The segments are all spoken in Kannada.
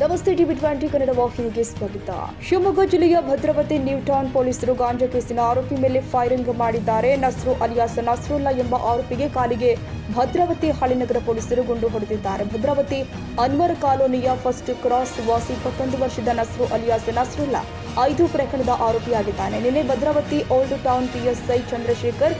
ನಮಸ್ತೆ ಟಿವಿ20 ಕನ್ನಡ ವಾಹಿನಿಗೆ ಸ್ವಾಗತ. ಶಿವಮೊಗ್ಗ ಜಿಲ್ಲೆಯ ಭದ್ರಾವತಿ ನ್ಯೂ ಟೌನ್ ಪೊಲೀಸರು ಗಾಂಜಾ ಕೇಸಿನ ಆರೋಪಿ ಮೇಲೆ ಫೈರಿಂಗ್ ಮಾಡಿದ್ದಾರೆ. ನಸ್ರು ಅಲಿಯಾಸ್ ನಸ್ರುಲ್ಲಾ ಎಂಬ ಆರೋಪಿಗೆ ಕಾಲಿಗೆ ಭದ್ರಾವತಿ ಹಳ್ಳಿನಗರ ಪೊಲೀಸರು ಗುಂಡು ಹೊಡೆದಿದ್ದಾರೆ. ಭದ್ರಾವತಿ ಅನ್ವರ್ ಕಾಲೋನಿಯ ಫಸ್ಟ್ ಕ್ರಾಸ್ ವಾಸಿ 21 ವರ್ಷದ ನಸ್ರು ಅಲಿಯಾಸ್ ನಸ್ರುಲ್ಲಾ 5 ಪ್ರಕರಣದ ಆರೋಪಿಯಾಗಿದ್ದಾನೆ. ನಿನ್ನೆ Bhadravati old town PSI Chandrashekhar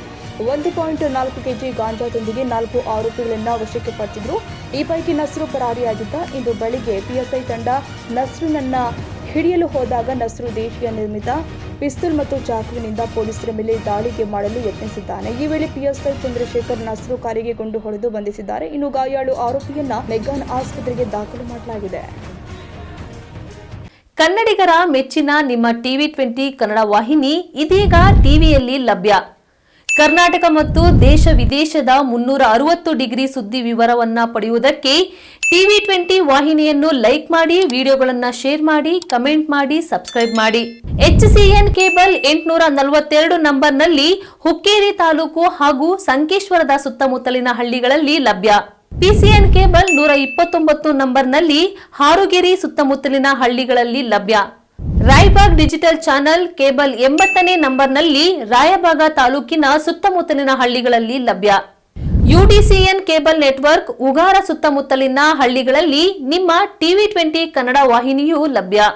1.4 KG ಗಾಂಜಾದೊಂದಿಗೆ 4 ಆರೋಪಿಗಳನ್ನು ವಶಕ್ಕೆ ಪಡೆದಿದ್ರು. ಈ ಪೈಕಿ ನಸ್ರು ಪರಾರಿಯಾಗಿದ್ದ. ಇಂದು ಬೆಳಿಗ್ಗೆ ಪಿಎಸ್ಐ ತಂಡ ನಸ್ರುನನ್ನ ಹಿಡಿಯಲು ಹೋದಾಗ ನಸ್ರು ದೇಶೀಯ ನಿರ್ಮಿತ ಪಿಸ್ತೂಲ್ ಮತ್ತು ಚಾಕುವಿನಿಂದ ಪೊಲೀಸರ ಮೇಲೆ ದಾಳಿಗೆ ಮಾಡಲು ಯತ್ನಿಸಿದ್ದಾನೆ. ಈ ವೇಳೆ ಪಿಎಸ್ಐ ಚಂದ್ರಶೇಖರ್ ನಸ್ರು ಕಾಲಿಗೆ ಗುಂಡು ಹೊಡೆದು ಬಂಧಿಸಿದ್ದಾರೆ. ಇನ್ನು ಗಾಯಾಳು ಆರೋಪಿಯನ್ನ ಮೆಗ್ಗಾನ್ ಆಸ್ಪತ್ರೆಗೆ ದಾಖಲು ಮಾಡಲಾಗಿದೆ. ಕನ್ನಡಿಗರ ಮೆಚ್ಚಿನ ನಿಮ್ಮ ಟಿವಿ20 ಕನ್ನಡ ವಾಹಿನಿ ಇದೀಗ ಟಿವಿಯಲ್ಲಿ ಲಭ್ಯ. ಕರ್ನಾಟಕ ಮತ್ತು ದೇಶ ವಿದೇಶದ 360 ಡಿಗ್ರಿ ಸುದ್ದಿ ವಿವರವನ್ನ ಪಡೆಯುವುದಕ್ಕೆ ಟಿವಿ20 ವಾಹಿನಿಯನ್ನು ಲೈಕ್ ಮಾಡಿ, ವಿಡಿಯೋಗಳನ್ನು ಶೇರ್ ಮಾಡಿ, ಕಮೆಂಟ್ ಮಾಡಿ, ಸಬ್ಸ್ಕ್ರೈಬ್ ಮಾಡಿ. HCN ಕೇಬಲ್ 842 ನಂಬರ್ನಲ್ಲಿ ಹುಕ್ಕೇರಿ ತಾಲೂಕು ಹಾಗೂ ಸಂಕೇಶ್ವರದ ಸುತ್ತಮುತ್ತಲಿನ ಹಳ್ಳಿಗಳಲ್ಲಿ ಲಭ್ಯ. PCN ಕೇಬಲ್ 129 ನಂಬರ್ನಲ್ಲಿ ಹಾರುಗೆರೆ ಸುತ್ತಮುತ್ತಲಿನ ಹಳ್ಳಿಗಳಲ್ಲಿ ಲಭ್ಯ. ರಾಯಬಾಗ್ ಡಿಜಿಟಲ್ ಚಾನೆಲ್ ಕೇಬಲ್ 80ನೇ ನಂಬರ್ನಲ್ಲಿ ರಾಯಬಾಗ ತಾಲೂಕಿನ ಸುತ್ತಮುತ್ತಲಿನ ಹಳ್ಳಿಗಳಲ್ಲಿ ಲಭ್ಯ. UDCN ಕೇಬಲ್ ನೆಟ್ವರ್ಕ್ ಉಗಾರ ಸುತ್ತಮುತ್ತಲಿನ ಹಳ್ಳಿಗಳಲ್ಲಿ ನಿಮ್ಮ ಟಿವಿ20 ಕನ್ನಡ ವಾಹಿನಿಯೂ ಲಭ್ಯ.